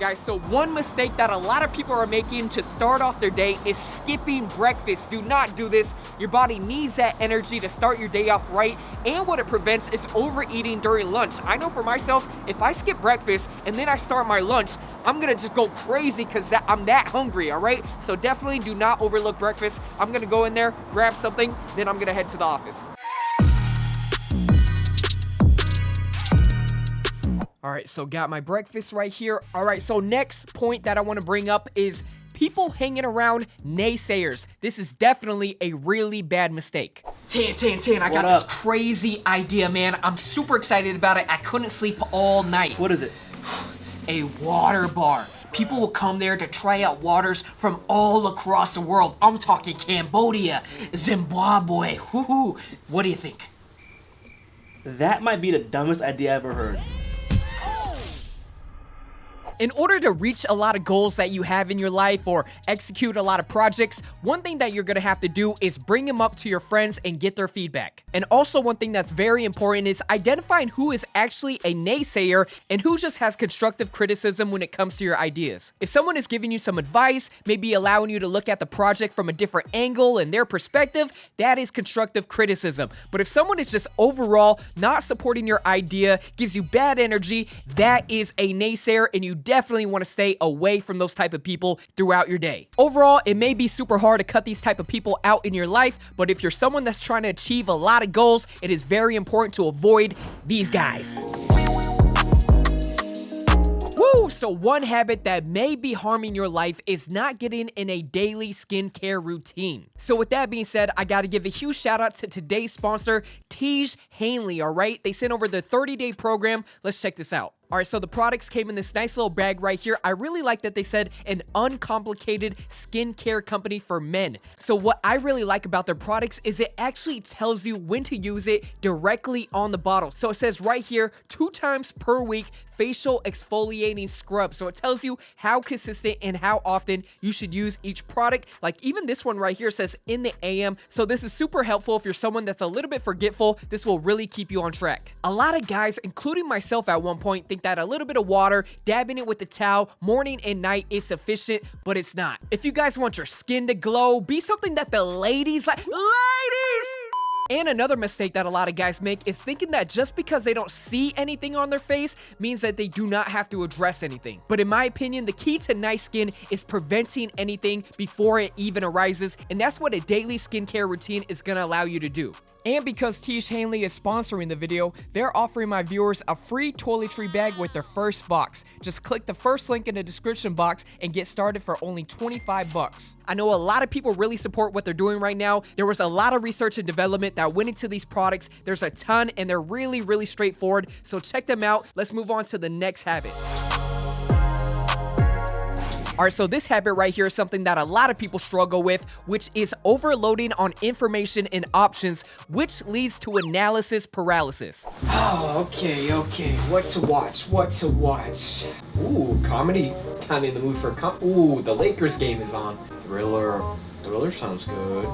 guys, so one mistake that a lot of people are making to start off their day is skipping breakfast. Do not do this. Your body needs that energy to start your day off right, and what it prevents is overeating during lunch. I know for myself, if I skip breakfast and then I start my lunch, I'm gonna just go crazy because I'm that hungry, all right? So definitely do not overlook breakfast. I'm gonna go in there, grab something, then I'm gonna head to the office. All right, so got my breakfast right here. All right, so next point that I want to bring up is people hanging around naysayers. This is definitely a really bad mistake. Tan, I got this crazy idea, man. I'm super excited about it. I couldn't sleep all night. What is it? A water bar. People will come there to try out waters from all across the world. I'm talking Cambodia, Zimbabwe. Woohoo! What do you think? That might be the dumbest idea I've ever heard. In order to reach a lot of goals that you have in your life or execute a lot of projects, one thing that you're gonna have to do is bring them up to your friends and get their feedback. And also one thing that's very important is identifying who is actually a naysayer and who just has constructive criticism when it comes to your ideas. If someone is giving you some advice, maybe allowing you to look at the project from a different angle and their perspective, that is constructive criticism. But if someone is just overall not supporting your idea, gives you bad energy, that is a naysayer, and you definitely want to stay away from those type of people throughout your day. Overall, it may be super hard to cut these type of people out in your life, but if you're someone that's trying to achieve a lot of goals, it is very important to avoid these guys. Woo! So one habit that may be harming your life is not getting in a daily skincare routine. So with that being said, I gotta give a huge shout out to today's sponsor, Tiege Hanley, all right? They sent over the 30-day program. Let's check this out. All right, so the products came in this nice little bag right here. I really like that they said an uncomplicated skincare company for men. So what I really like about their products is it actually tells you when to use it directly on the bottle. So it says right here, 2 times per week, facial exfoliating scrub. So it tells you how consistent and how often you should use each product. Like even this one right here says in the AM. So this is super helpful if you're someone that's a little bit forgetful. This will really keep you on track. A lot of guys, including myself at one point, think that a little bit of water, dabbing it with the towel morning and night is sufficient, but it's not. If you guys want your skin to glow, be something that the ladies like. Ladies! And another mistake that a lot of guys make is thinking that just because they don't see anything on their face means that they do not have to address anything. But in my opinion, the key to nice skin is preventing anything before it even arises, and that's what a daily skincare routine is gonna allow you to do. And because Tiege Hanley is sponsoring the video, they're offering my viewers a free toiletry bag with their first box. Just click the first link in the description box and get started for only 25 bucks. I know a lot of people really support what they're doing right now. There was a lot of research and development that went into these products. There's a ton, and they're really, really straightforward. So check them out. Let's move on to the next habit. All right, so this habit right here is something that a lot of people struggle with, which is overloading on information and options, which leads to analysis paralysis. Oh, okay. What to watch? Ooh, comedy. Kind of in the mood for ooh, the Lakers game is on. Thriller sounds good.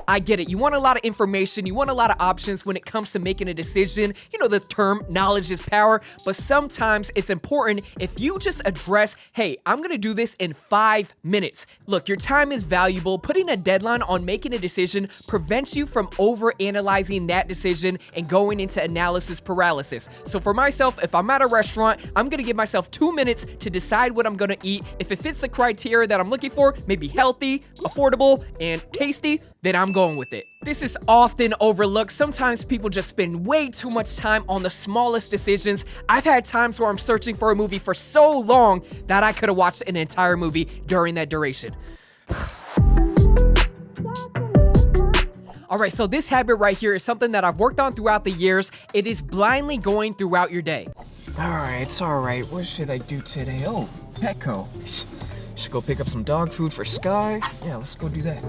I get it. You want a lot of information. You want a lot of options when it comes to making a decision. You know the term knowledge is power, but sometimes it's important if you just address, hey, I'm going to do this in 5 minutes. Look, your time is valuable. Putting a deadline on making a decision prevents you from overanalyzing that decision and going into analysis paralysis. So for myself, if I'm at a restaurant, I'm going to give myself 2 minutes to decide what I'm going to eat. If it fits the criteria that I'm looking for, maybe healthy, affordable, and tasty, then I'm going with it. This is often overlooked. Sometimes people just spend way too much time on the smallest decisions. I've had times where I'm searching for a movie for so long that I could have watched an entire movie during that duration. All right, so this habit right here is something that I've worked on throughout the years. It is blindly going throughout your day. It's all right. What should I do today? Oh, Petco. Should go pick up some dog food for Sky. Yeah, let's go do that.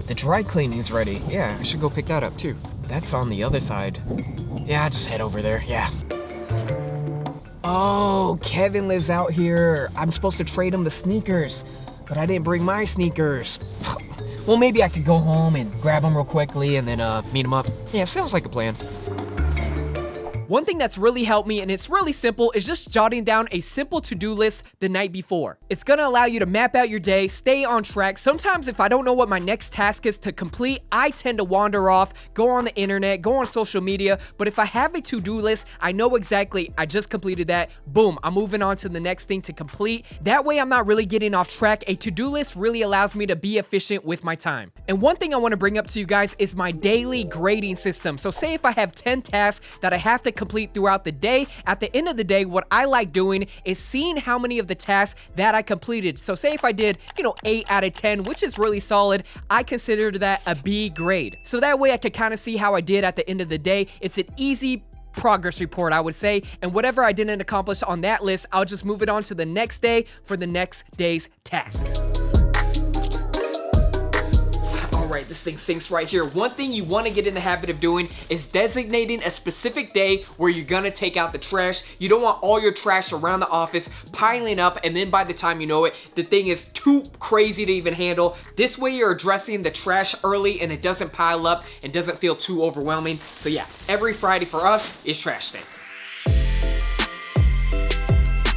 The dry cleaning's ready. Yeah, I should go pick that up too. That's on the other side. Yeah, I'll just head over there. Yeah. Oh, Kevin lives out here. I'm supposed to trade him the sneakers, but I didn't bring my sneakers. Well, maybe I could go home and grab them real quickly and then meet them up. Yeah, sounds like a plan. One thing that's really helped me, and it's really simple, is just jotting down a simple to-do list the night before. It's gonna allow you to map out your day, stay on track. Sometimes if I don't know what my next task is to complete, I tend to wander off, go on the internet, go on social media. But if I have a to-do list, I know exactly, I just completed that, boom, I'm moving on to the next thing to complete. That way I'm not really getting off track. A to-do list really allows me to be efficient with my time. And one thing I wanna bring up to you guys is my daily grading system. So say if I have 10 tasks that I have to complete throughout the day, at the end of the day, what I like doing is seeing how many of the tasks that I completed. So say if I did, 8 out of 10, which is really solid, I considered that a B grade. So that way I could kind of see how I did at the end of the day. It's an easy progress report, I would say, and whatever I didn't accomplish on that list, I'll just move it on to the next day for the next day's task. Alright, this thing sinks right here. One thing you want to get in the habit of doing is designating a specific day where you're gonna take out the trash. You don't want all your trash around the office piling up, and then by the time you know it, the thing is too crazy to even handle. This way you're addressing the trash early and it doesn't pile up and doesn't feel too overwhelming. So yeah, every Friday for us is trash day.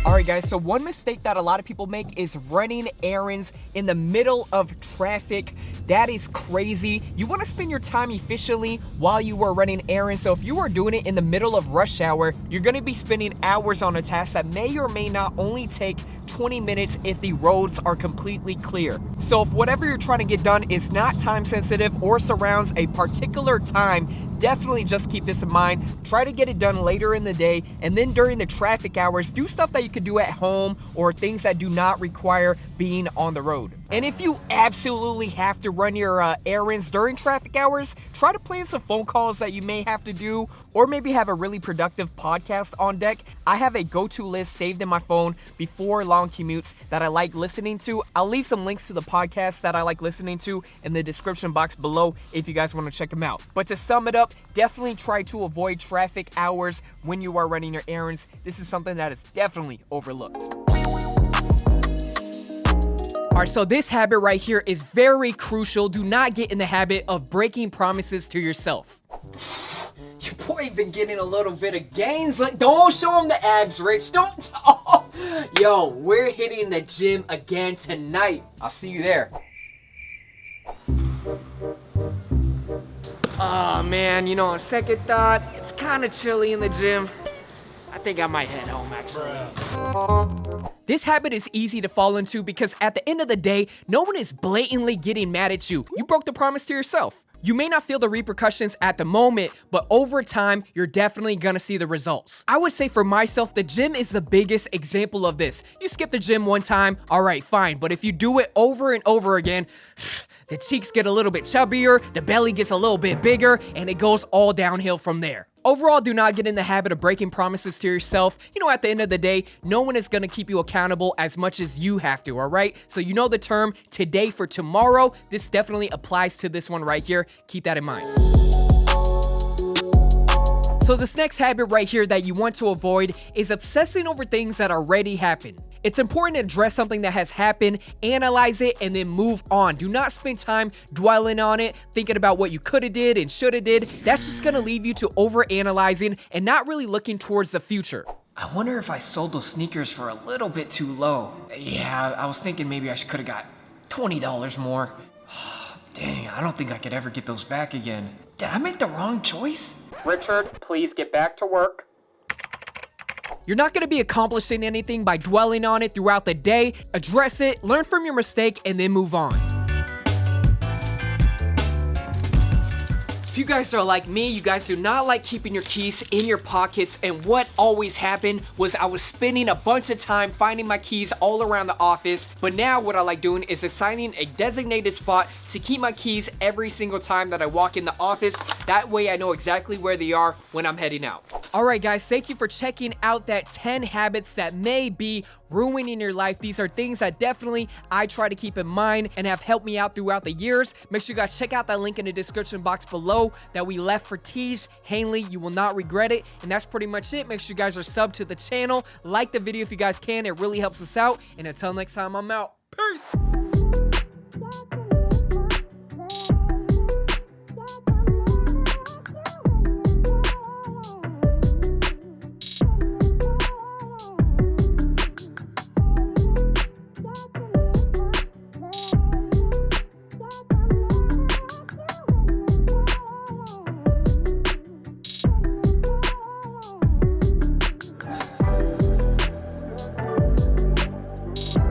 Alright guys, so one mistake that a lot of people make is running errands in the middle of traffic. That is crazy. You want to spend your time efficiently while you are running errands. So if you are doing it in the middle of rush hour, you're going to be spending hours on a task that may or may not only take 20 minutes if the roads are completely clear. So if whatever you're trying to get done is not time sensitive or surrounds a particular time, definitely just keep this in mind. Try to get it done later in the day, and then during the traffic hours, do stuff that you could do at home or things that do not require being on the road. And if you absolutely have to run your errands during traffic hours, try to plan some phone calls that you may have to do, or maybe have a really productive podcast on deck. I have a go-to list saved in my phone before long commutes that I like listening to. I'll leave some links to the podcasts that I like listening to in the description box below if you guys want to check them out. But to sum it up, definitely try to avoid traffic hours when you are running your errands. This is something that is definitely overlooked. Alright, so this habit right here is very crucial. Do not get in the habit of breaking promises to yourself. Your boy been getting a little bit of gains. Like, don't show him the abs, Rich. Don't. Oh. Yo, we're hitting the gym again tonight. I'll see you there. Oh man, on second thought, it's kind of chilly in the gym. I think I might head home actually. This habit is easy to fall into because at the end of the day, no one is blatantly getting mad at you. You broke the promise to yourself. You may not feel the repercussions at the moment, but over time, you're definitely gonna see the results. I would say for myself, the gym is the biggest example of this. You skip the gym one time, all right, fine. But if you do it over and over again, the cheeks get a little bit chubbier, the belly gets a little bit bigger, and it goes all downhill from there. Overall, do not get in the habit of breaking promises to yourself. At the end of the day, no one is going to keep you accountable as much as you have to, all right? So you know the term today for tomorrow. This definitely applies to this one right here. Keep that in mind. So this next habit right here that you want to avoid is obsessing over things that already happened. It's important to address something that has happened, analyze it, and then move on. Do not spend time dwelling on it, thinking about what you could have did and should have did. That's just going to leave you to overanalyzing and not really looking towards the future. I wonder if I sold those sneakers for a little bit too low. Yeah, I was thinking maybe I could have got $20 more. Dang, I don't think I could ever get those back again. Did I make the wrong choice? Richard, please get back to work. You're not going to be accomplishing anything by dwelling on it throughout the day. Address it, learn from your mistake, and then move on. If you guys are like me, you guys do not like keeping your keys in your pockets, and what always happened was I was spending a bunch of time finding my keys all around the office, but now what I like doing is assigning a designated spot to keep my keys every single time that I walk in the office. That way I know exactly where they are when I'm heading out. Alright guys, thank you for checking out that 10 habits that may be ruining your life. These are things that definitely I try to keep in mind and have helped me out throughout the years. Make sure you guys check out that link in the description box below that we left for Tiege Hanley. You will not regret it. And that's pretty much it. Make sure you guys are subbed to the channel. Like the video if you guys can. It really helps us out. And until next time, I'm out. Peace.